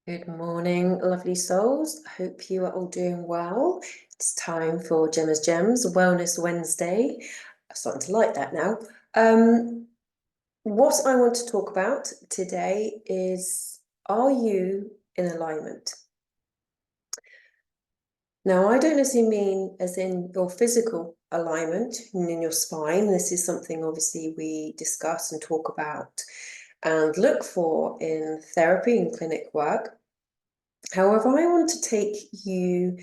Good morning, lovely souls. I hope you are all doing well. It's time for Gemma's Gems, Wellness Wednesday. I'm starting to like that now. What I want to talk about today is, are you in alignment? Now, I don't necessarily mean as in your physical alignment in your spine. This is something obviously we discuss and talk about and look for in therapy and clinic work. However, I want to take you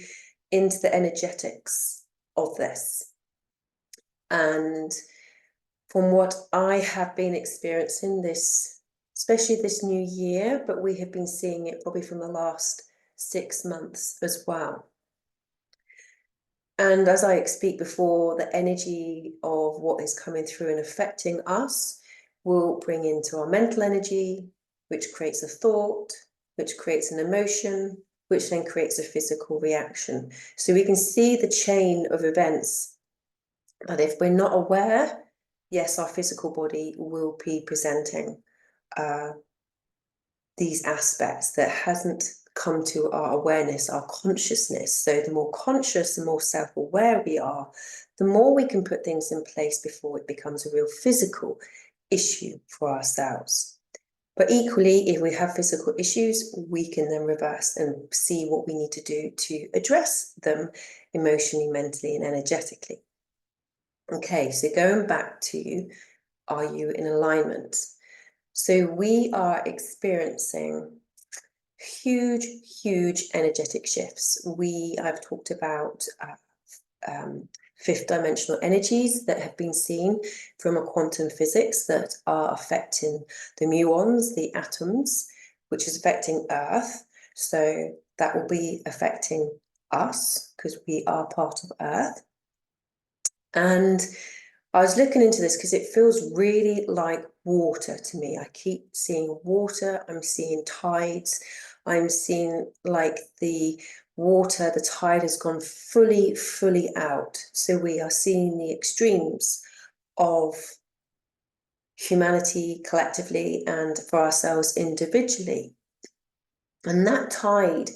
into the energetics of this. And from what I have been experiencing this, especially this new year, but we have been seeing it probably from the last 6 months as well. And as I speak before, the energy of what is coming through and affecting us will bring into our mental energy, which creates a thought, which creates an emotion, which then creates a physical reaction. So we can see the chain of events. But if we're not aware, yes, our physical body will be presenting these aspects that hasn't come to our awareness, our consciousness. So the more conscious, the more self-aware we are, the more we can put things in place before it becomes a real physical issue for ourselves. But equally, if we have physical issues, we can then reverse and see what we need to do to address them emotionally, mentally, and energetically. Okay, so going back to, are you in alignment? So we are experiencing huge energetic shifts. I've talked about fifth dimensional energies that have been seen from a quantum physics that are affecting the muons, the atoms, which is affecting Earth. So that will be affecting us because we are part of Earth. And I was looking into this because it feels really like water to me. I keep seeing water, I'm seeing tides, I'm seeing like the water, the tide has gone fully out. So we are seeing the extremes of humanity collectively and for ourselves individually. And that tide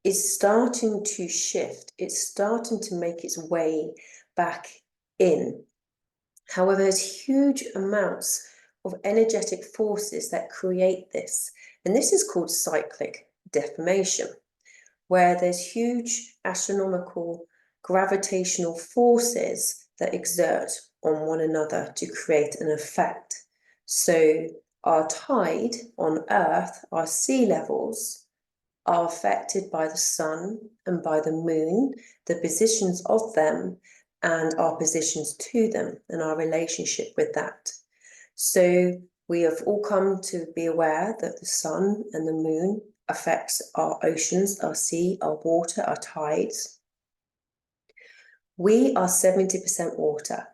is starting to shift. It's starting to make its way back in. However, there's huge amounts of energetic forces that create this. And this is called cyclic deformation, where there's huge astronomical gravitational forces that exert on one another to create an effect. So our tide on Earth, our sea levels, are affected by the sun and by the moon, the positions of them, and our positions to them and our relationship with that. So we have all come to be aware that the sun and the moon affects our oceans, our sea, our water, our tides. We are 70% water.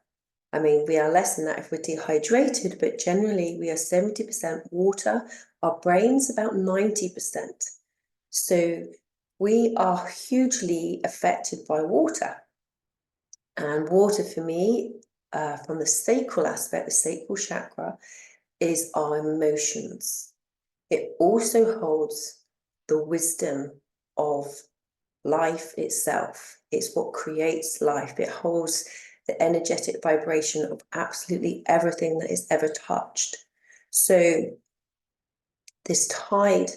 I mean, we are less than that if we're dehydrated, but generally we are 70% water. Our brain's about 90%. So we are hugely affected by water. And water for me, from the sacral aspect, the sacral chakra, is our emotions. It also holds the wisdom of life itself. It's what creates life. It holds the energetic vibration of absolutely everything that is ever touched. So this tide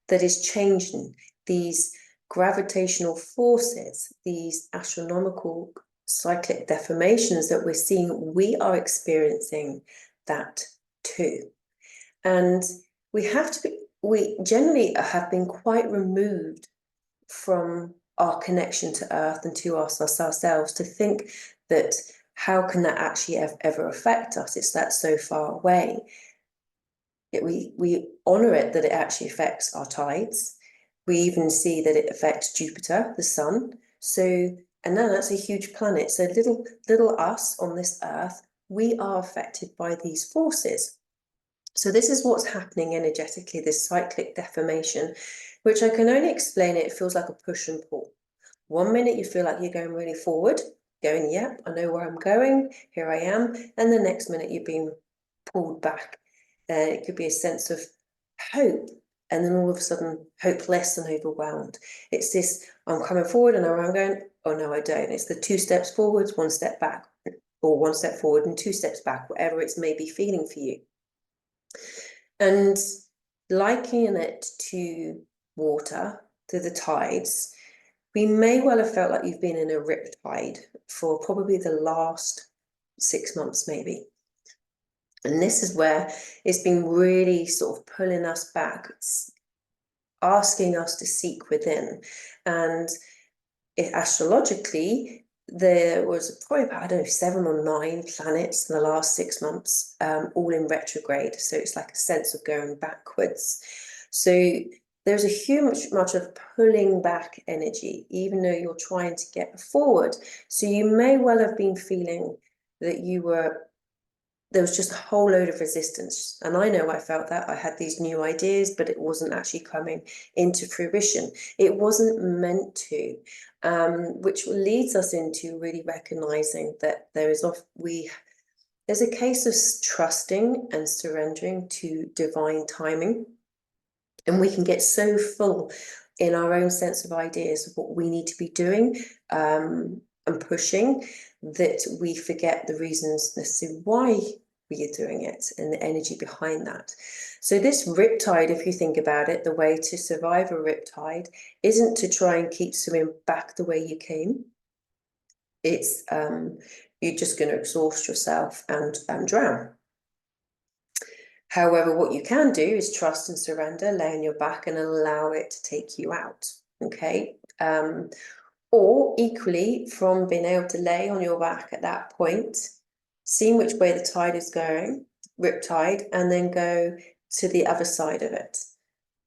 that is changing, these gravitational forces, these astronomical cyclic deformations that we're seeing, we are experiencing that too. And we generally have been quite removed from our connection to Earth and to ourselves to think that how can that actually ever affect us? It's that so far away. We honor it that it actually affects our tides. We even see that it affects Jupiter, the sun. So, and now that's a huge planet. So little us on this Earth, we are affected by these forces. So this is what's happening energetically, this cyclic deformation, which I can only explain it feels like a push and pull. 1 minute you feel like you're going really forward, going, yep, I know where I'm going, here I am. And the next minute you're being pulled back. It could be a sense of hope, and then all of a sudden hopeless and overwhelmed. It's this, I'm coming forward and I'm going, oh no, I don't. It's the 2 steps forwards, 1 step back, or 1 step forward and 2 steps back, whatever it's maybe feeling for you. And likening it to water, to the tides, we may well have felt like you've been in a rip tide for probably the last 6 months, maybe. And this is where it's been really sort of pulling us back, asking us to seek within. And astrologically, there was probably about, I don't know, 7 or 9 planets in the last 6 months, all in retrograde. So it's like a sense of going backwards. So there's a huge much of pulling back energy, even though you're trying to get forward. So you may well have been feeling that there was just a whole load of resistance. And I know I felt that. I had these new ideas, but it wasn't actually coming into fruition. It wasn't meant to, which leads us into really recognizing that there's a case of trusting and surrendering to divine timing. And we can get so full in our own sense of ideas of what we need to be doing and pushing that we forget the reasons necessarily why we are doing it and the energy behind that. So this riptide, if you think about it, the way to survive a riptide isn't to try and keep swimming back the way you came. It's you're just going to exhaust yourself and drown. However, what you can do is trust and surrender, lay on your back and allow it to take you out, okay? Or equally, from being able to lay on your back at that point, seeing which way the tide is going, riptide, and then go to the other side of it.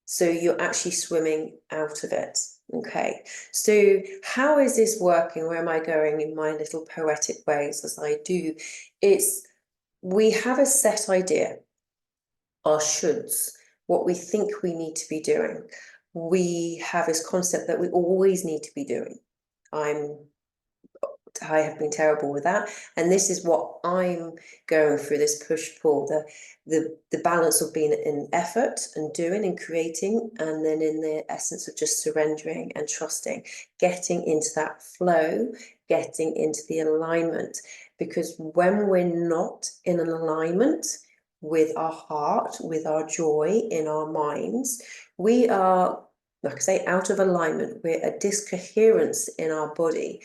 So you're actually swimming out of it, okay? So how is this working? Where am I going in my little poetic ways as I do? We have a set idea, our shoulds, what we think we need to be doing. We have this concept that we always need to be doing. I have been terrible with that, and this is what I'm going through, this push-pull, the balance of being in effort and doing and creating, and then in the essence of just surrendering and trusting, getting into that flow, getting into the alignment. Because when we're not in an alignment with our heart, with our joy in our minds, we are, like I say, out of alignment. We're a discoherence in our body.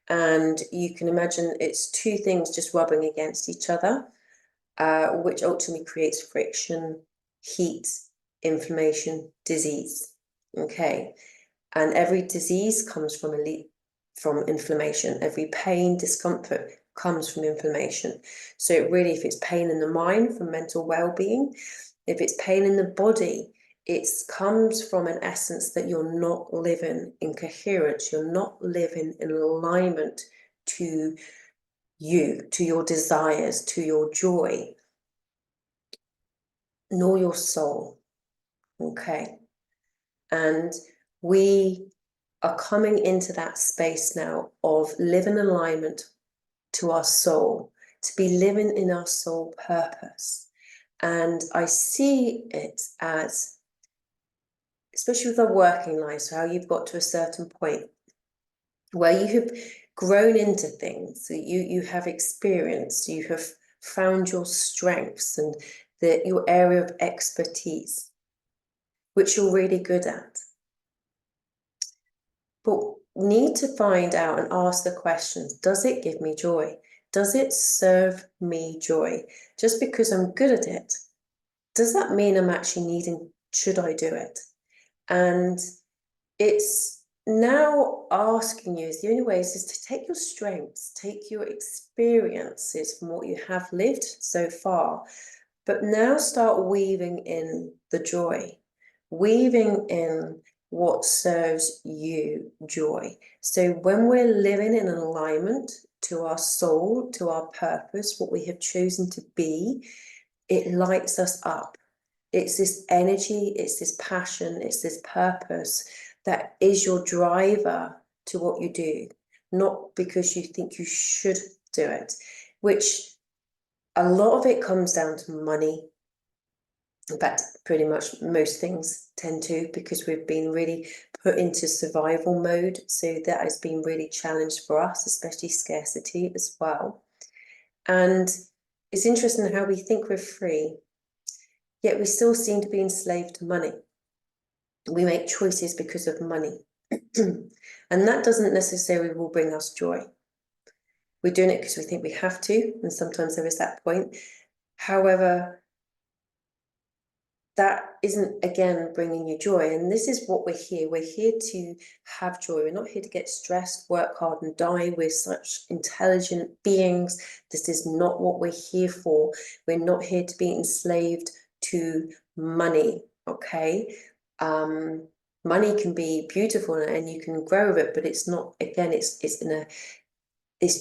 And you can imagine it's 2 things just rubbing against each other, which ultimately creates friction, heat, inflammation, disease. Okay, and every disease comes from inflammation. Every pain, discomfort comes from inflammation. So really, if it's pain in the mind, from mental well-being, if it's pain in the body, it comes from an essence that you're not living in coherence, you're not living in alignment to you, to your desires, to your joy, nor your soul, okay? And we are coming into that space now of living in alignment to our soul, to be living in our soul purpose. And I see it as, especially with our working life, so how you've got to a certain point where you have grown into things, so you have experienced, you have found your strengths and your area of expertise, which you're really good at. But need to find out and ask the questions, does it give me joy? Does it serve me joy? Just because I'm good at it, does that mean I'm actually should I do it? And it's now asking you, the only way is to take your strengths, take your experiences from what you have lived so far, but now start weaving in the joy, weaving in what serves you joy. So when we're living in an alignment to our soul, to our purpose, what we have chosen to be, it lights us up. It's this energy, it's this passion, it's this purpose that is your driver to what you do, not because you think you should do it, which a lot of it comes down to money. In fact, pretty much most things tend to, because we've been really put into survival mode. So that has been really challenged for us, especially scarcity as well. And it's interesting how we think we're free, yet we still seem to be enslaved to money. We make choices because of money. And that doesn't necessarily will bring us joy. We're doing it because we think we have to, and sometimes there is that point. However, that isn't, again, bringing you joy. And this is what we're here. We're here to have joy. We're not here to get stressed, work hard and die. We're such intelligent beings. This is not what we're here for. We're not here to be enslaved to money, okay? Money can be beautiful and you can grow with it, but it's not, again, it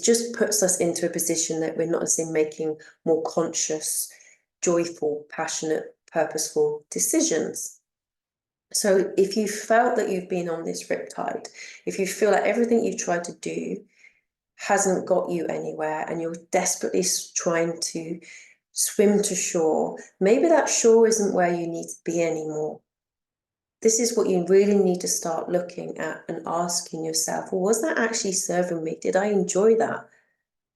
just puts us into a position that we're not necessarily making more conscious, joyful, passionate, purposeful decisions. So if you felt that you've been on this riptide, if you feel like everything you've tried to do hasn't got you anywhere and you're desperately trying to swim to shore, maybe that shore isn't where you need to be anymore. This is what you really need to start looking at and asking yourself, well, was that actually serving me? Did I enjoy that?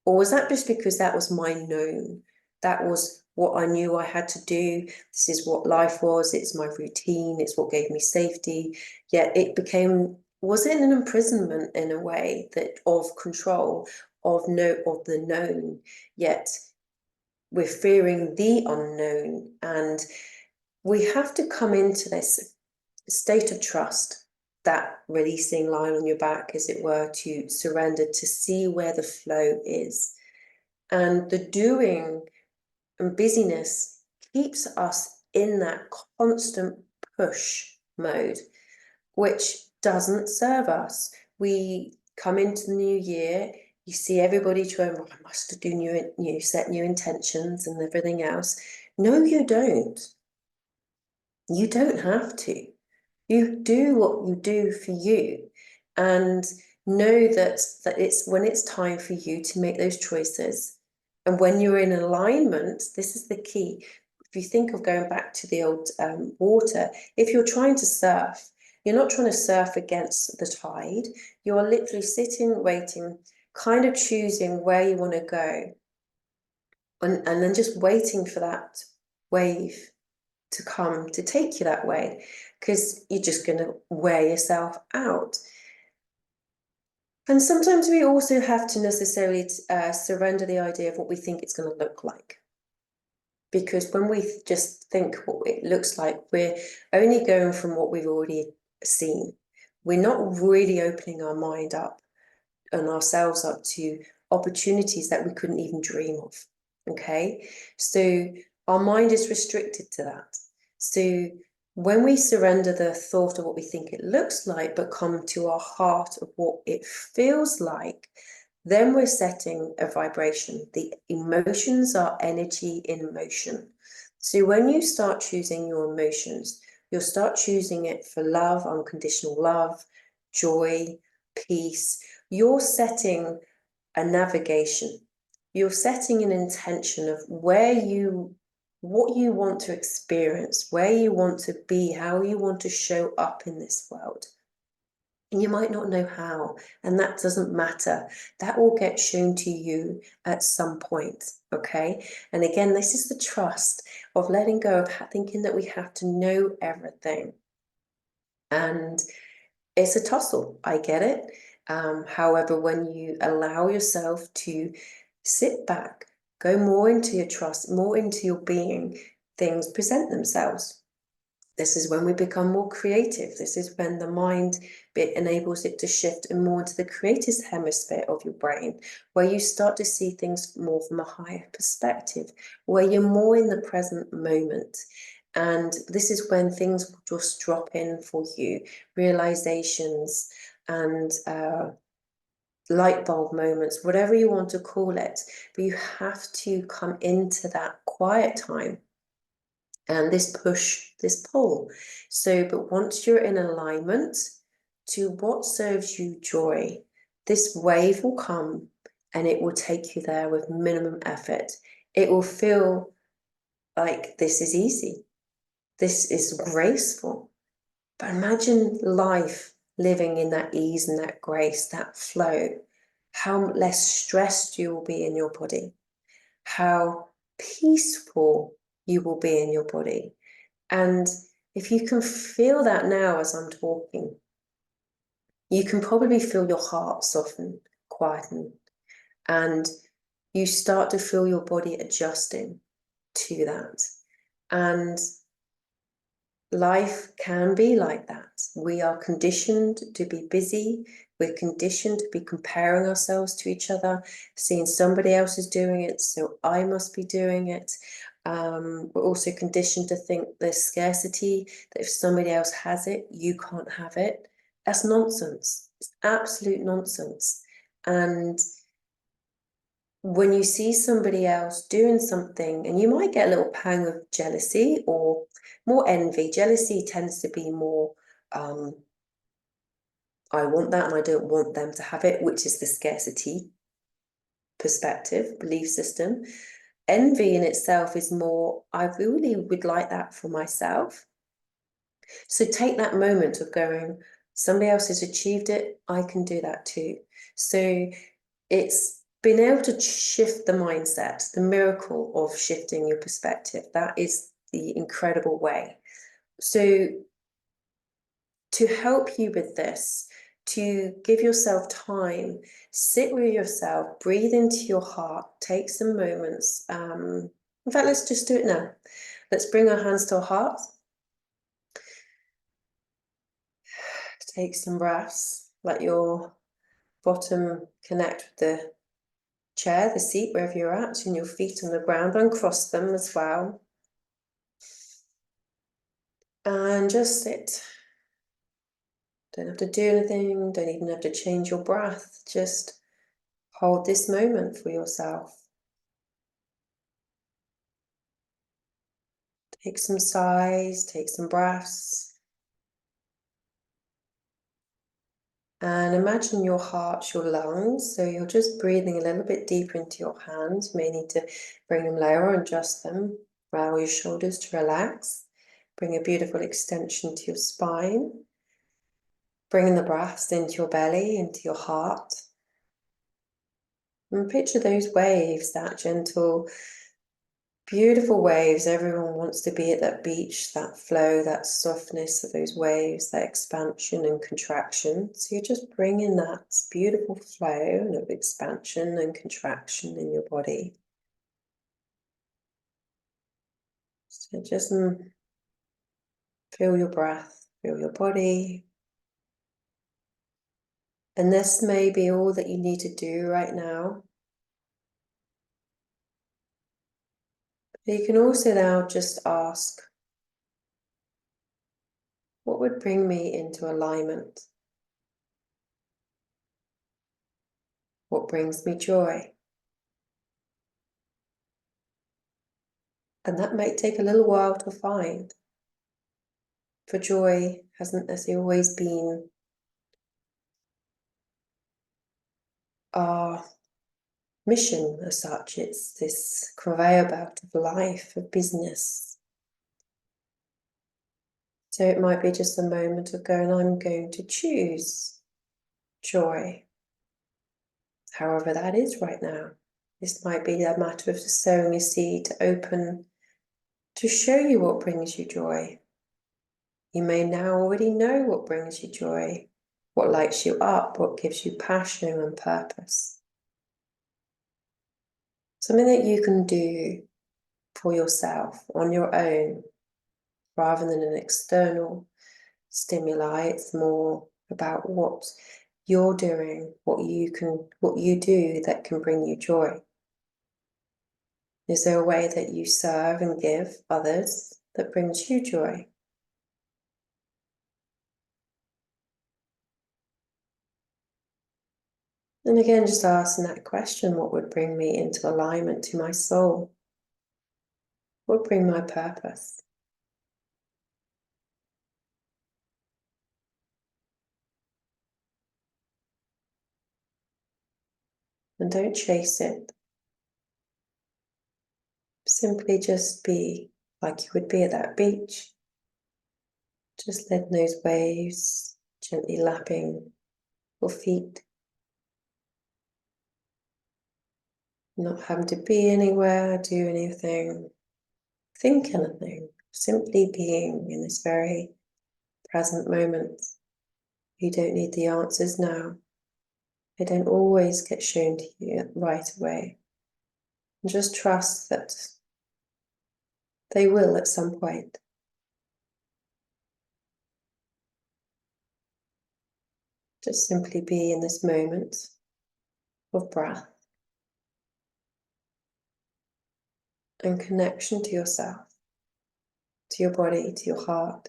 Or was that just because that was my known? That was what I knew I had to do. This is what life was. It's my routine. It's what gave me safety. Yet it became, was it an imprisonment in a way that of control, of the known? Yet we're fearing the unknown. And we have to come into this state of trust, that releasing line on your back, as it were, to surrender, to see where the flow is. And the doing and busyness keeps us in that constant push mode, which doesn't serve us. We come into the new year, you see everybody trying, well, I must do set new intentions and everything else. No, you don't. You don't have to. You do what you do for you, and know that it's when it's time for you to make those choices. And when you're in alignment, this is the key. If you think of going back to the old water, if you're trying to surf, you're not trying to surf against the tide. You are literally sitting, waiting, kind of choosing where you want to go, and then just waiting for that wave to come to take you that way, because you're just going to wear yourself out. And sometimes we also have to necessarily surrender the idea of what we think it's going to look like. Because when we just think what it looks like, we're only going from what we've already seen. We're not really opening our mind up and ourselves up to opportunities that we couldn't even dream of. Okay, so our mind is restricted to that. So when we surrender the thought of what we think it looks like, but come to our heart of what it feels like, then we're setting a vibration. The emotions are energy in motion. So when you start choosing your emotions, you'll start choosing it for love, unconditional love, joy, peace. You're setting a navigation. You're setting an intention of what you want to experience, where you want to be, how you want to show up in this world. And you might not know how, and that doesn't matter. That will get shown to you at some point, okay? And again, this is the trust of letting go of thinking that we have to know everything. And it's a tussle, I get it. However, when you allow yourself to sit back, go more into your trust, more into your being, things present themselves. This is when we become more creative. This is when the mind enables it to shift more into the creative hemisphere of your brain, where you start to see things more from a higher perspective, where you're more in the present moment. And this is when things just drop in for you, realizations and light bulb moments, whatever you want to call it. But you have to come into that quiet time and this push, this pull. So, but once you're in alignment to what serves you joy, this wave will come and it will take you there with minimum effort. It will feel like this is easy. This is graceful. But imagine life living in that ease and that grace, that flow. How less stressed you will be in your body. How peaceful you will be in your body. And if you can feel that now as I'm talking, you can probably feel your heart soften, quieten, and you start to feel your body adjusting to that. And life can be like that. We are conditioned to be busy. We're conditioned to be comparing ourselves to each other, seeing somebody else is doing it, so I must be doing it. We're also conditioned to think there's scarcity, that if somebody else has it, you can't have it. That's nonsense. It's absolute nonsense. And when you see somebody else doing something, and you might get a little pang of jealousy or more envy. Jealousy tends to be more, I want that and I don't want them to have it, which is the scarcity perspective, belief system. Envy in itself is more, I really would like that for myself. So take that moment of going, somebody else has achieved it, I can do that too. So it's being able to shift the mindset, the miracle of shifting your perspective. That is the incredible way. So to help you with this, to give yourself time, sit with yourself, breathe into your heart, take some moments. In fact, let's just do it now. Let's bring our hands to our hearts. Take some breaths. Let your bottom connect with the chair, the seat, wherever you're at, and your feet on the ground. Uncross them as well. And just sit. Don't have to do anything. Don't even have to change your breath. Just hold this moment for yourself. Take some sighs, take some breaths. And imagine your heart, your lungs. So you're just breathing a little bit deeper into your hands. You may need to bring them lower and adjust them. Allow your shoulders to relax. Bring a beautiful extension to your spine. Bring the breaths into your belly, into your heart. And picture those waves, that gentle, beautiful waves. Everyone wants to be at that beach, that flow, that softness of those waves, that expansion and contraction. So you're just bringing that beautiful flow of expansion and contraction in your body. So just feel your breath, feel your body. And this may be all that you need to do right now. But you can also now just ask, what would bring me into alignment? What brings me joy? And that might take a little while to find. For joy hasn't necessarily always been our mission as such. It's this conveyor belt of life, of business. So it might be just a moment of going, I'm going to choose joy, however that is right now. This might be a matter of just sowing a seed to open, to show you what brings you joy. You may now already know what brings you joy, what lights you up, what gives you passion and purpose. Something that you can do for yourself on your own, rather than an external stimuli. It's more about what you're doing, what you do that can bring you joy. Is there a way that you serve and give others that brings you joy? And again, just asking that question, what would bring me into alignment to my soul? What would bring my purpose? And don't chase it. Simply just be like you would be at that beach. Just letting those waves gently lapping your feet. Not having to be anywhere, do anything, think anything. Simply being in this very present moment. You don't need the answers now. They don't always get shown to you right away. And just trust that they will at some point. Just simply be in this moment of breath and connection to yourself, to your body, to your heart.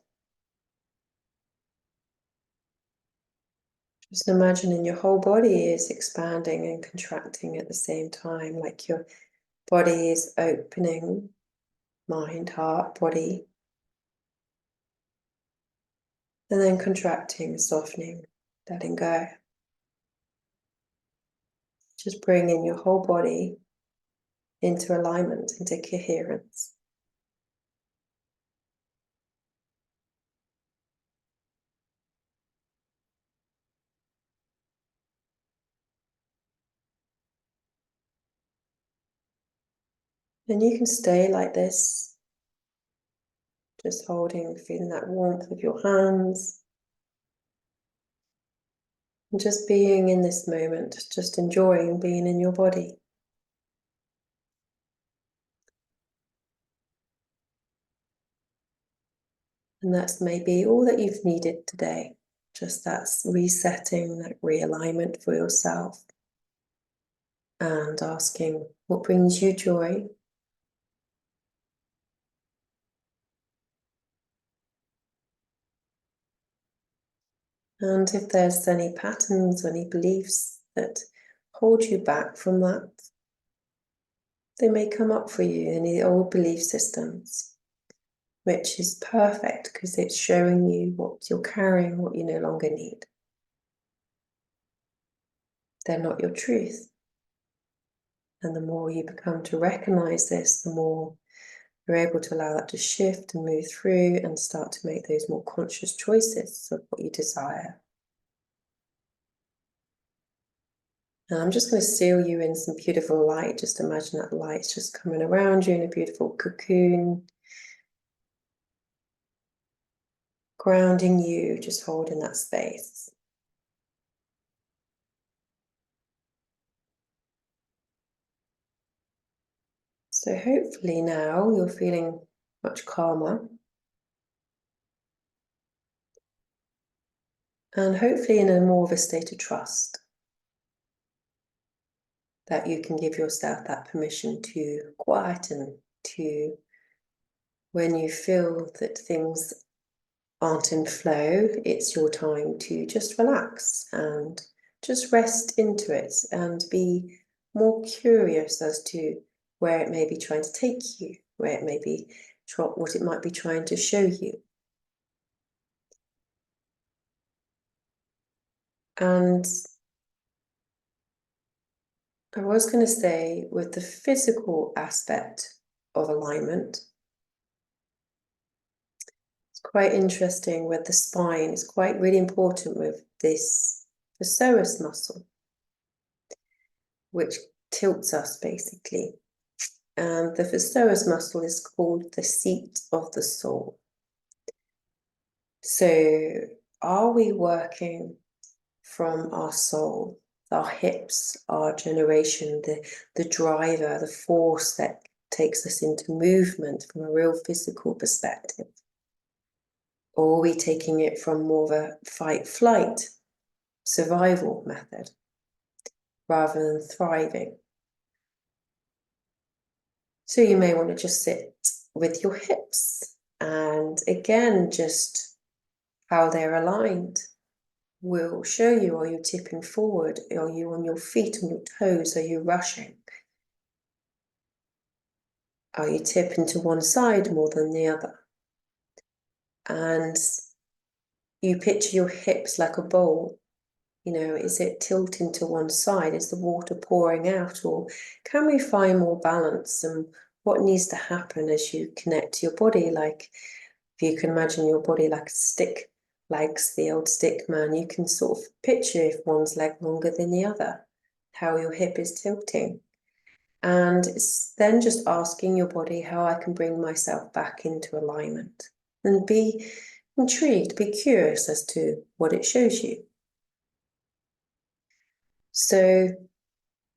Just imagining your whole body is expanding and contracting at the same time, like your body is opening, mind, heart, body, and then contracting, softening, letting go. Just bringing your whole body into alignment, into coherence. And you can stay like this, just holding, feeling that warmth of your hands, and just being in this moment, just enjoying being in your body. And that's maybe all that you've needed today. Just that resetting, that realignment for yourself, and asking what brings you joy. And if there's any patterns, any beliefs that hold you back from that, they may come up for you, any old belief systems, which is perfect because it's showing you what you're carrying, what you no longer need. They're not your truth. And the more you become to recognize this, the more you're able to allow that to shift and move through and start to make those more conscious choices of what you desire. And I'm just going to seal you in some beautiful light. Just imagine that light's just coming around you in a beautiful cocoon, grounding you, just holding that space. So hopefully now you're feeling much calmer. And hopefully in a more of a state of trust. That you can give yourself that permission to quieten, to when you feel that things aren't in flow, it's your time to just relax and just rest into it and be more curious as to where it may be trying to take you, where it may be, what it might be trying to show you. And I was going to say, with the physical aspect of alignment, it's quite interesting with the spine. It's quite really important with this psoas muscle, which tilts us basically. And the psoas muscle is called the seat of the soul. So are we working from our soul, our hips, our generation, the driver, the force that takes us into movement from a real physical perspective? Or are we taking it from more of a fight-flight survival method rather than thriving? So you may want to just sit with your hips, and again, just how they're aligned will show you, are you tipping forward? Are you on your feet, on your toes? Are you rushing? Are you tipping to one side more than the other? And you picture your hips like a bowl. You know, is it tilting to one side? Is the water pouring out? Or can we find more balance? And what needs to happen as you connect to your body? Like, If you can imagine your body like a stick legs, the old stick man, you can sort of picture if one's leg longer than the other, how your hip is tilting. And it's then just asking your body how I can bring myself back into alignment, and be intrigued, be curious as to what it shows you. So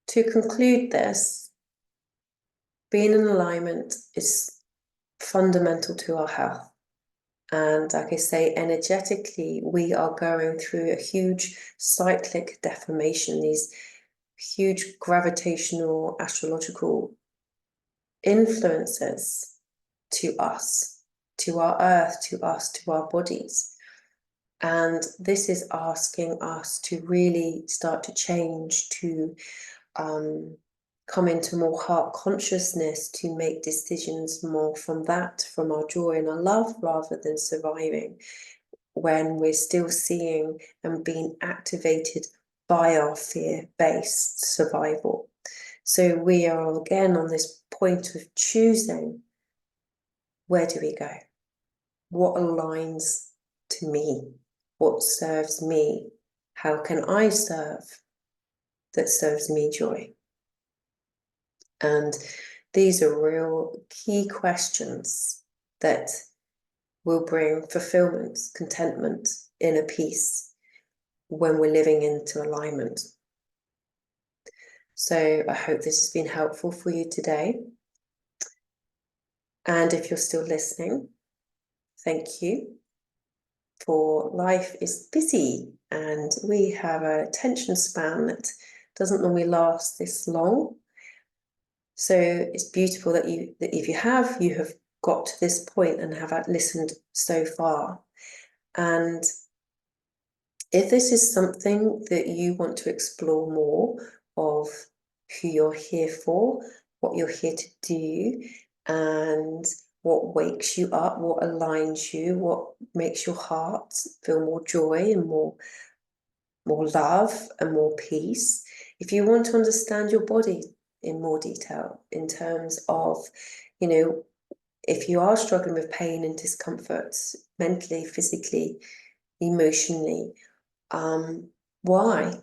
to conclude this, being in alignment is fundamental to our health. And like I say, energetically, we are going through a huge cyclic deformation, these huge gravitational, astrological influences to us, to our earth, to us, to our bodies. And this is asking us to really start to change, to come into more heart consciousness, to make decisions more from that, from our joy and our love, rather than surviving, when we're still seeing and being activated by our fear-based survival. So we are again on this point of choosing, where do we go? What aligns to me? What serves me? How can I serve that serves me joy? And these are real key questions that will bring fulfillment, contentment, inner peace when we're living into alignment. So I hope this has been helpful for you today. And if you're still listening, thank you. For life is busy and we have an attention span that doesn't normally last this long. So it's beautiful that if you have got to this point and have listened so far. And if this is something that you want to explore more of, who you're here for, what you're here to do, and what wakes you up, what aligns you, what makes your heart feel more joy and more love and more peace. If you want to understand your body in more detail, in terms of, if you are struggling with pain and discomforts, mentally, physically, emotionally, why?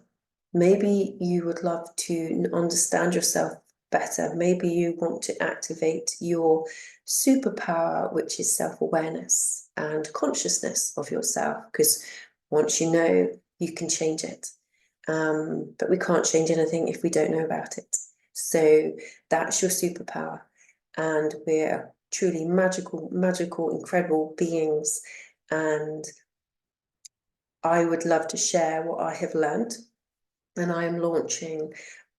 Maybe you would love to understand yourself better. Maybe you want to activate your superpower, which is self-awareness and consciousness of yourself, because once you know, you can change it. But we can't change anything if we don't know about it. So that's your superpower. And we're truly magical, incredible beings. And I would love to share what I have learned. And I am launching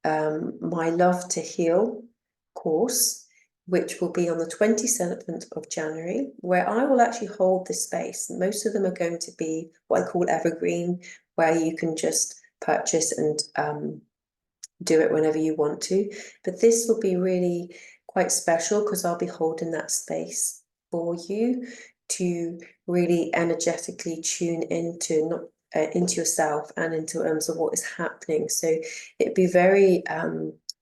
my Love to Heal course, which will be on the 27th of January, where I will actually hold this space. Most of them are going to be what I call evergreen, where you can just purchase and do it whenever you want to. But this will be really quite special because I'll be holding that space for you to really energetically tune into into yourself and into terms of what is happening. So it'd be very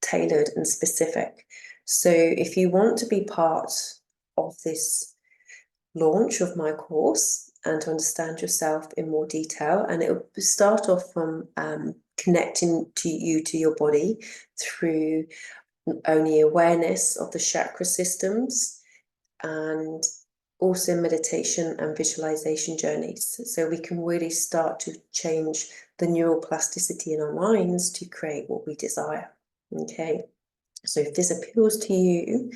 tailored and specific. So if you want to be part of this launch of my course and to understand yourself in more detail, and it will start off from connecting to your body through only awareness of the chakra systems, and also meditation and visualization journeys. So we can really start to change the neuroplasticity in our minds to create what we desire. Okay, so if this appeals to you,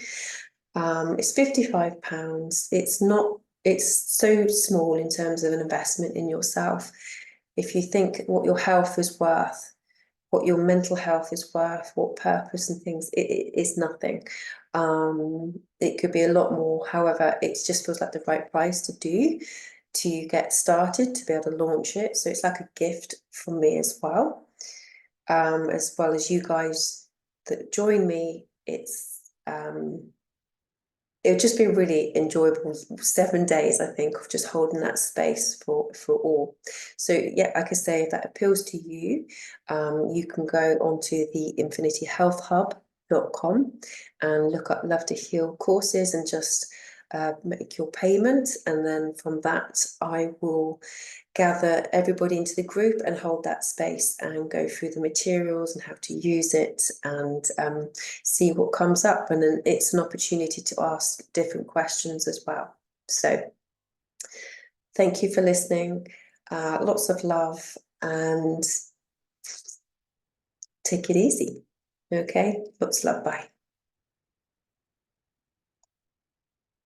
it's £55. It's so small in terms of an investment in yourself. If you think what your health is worth, what your mental health is worth, what purpose and things, it is nothing. It could be a lot more. However, it just feels like the right price to get started, to be able to launch it. So it's like a gift from me as well as you guys that join me. It would just be really enjoyable 7 days, I think, of just holding that space for all. So yeah, like I say, if that appeals to you, you can go onto the infinityhealthhub.com and look up Love to Heal courses and just make your payment, and then from that I will gather everybody into the group and hold that space and go through the materials and how to use it, and see what comes up. And then it's an opportunity to ask different questions as well. So thank you for listening. Lots of love, and take it easy. Okay, lots of love. Bye.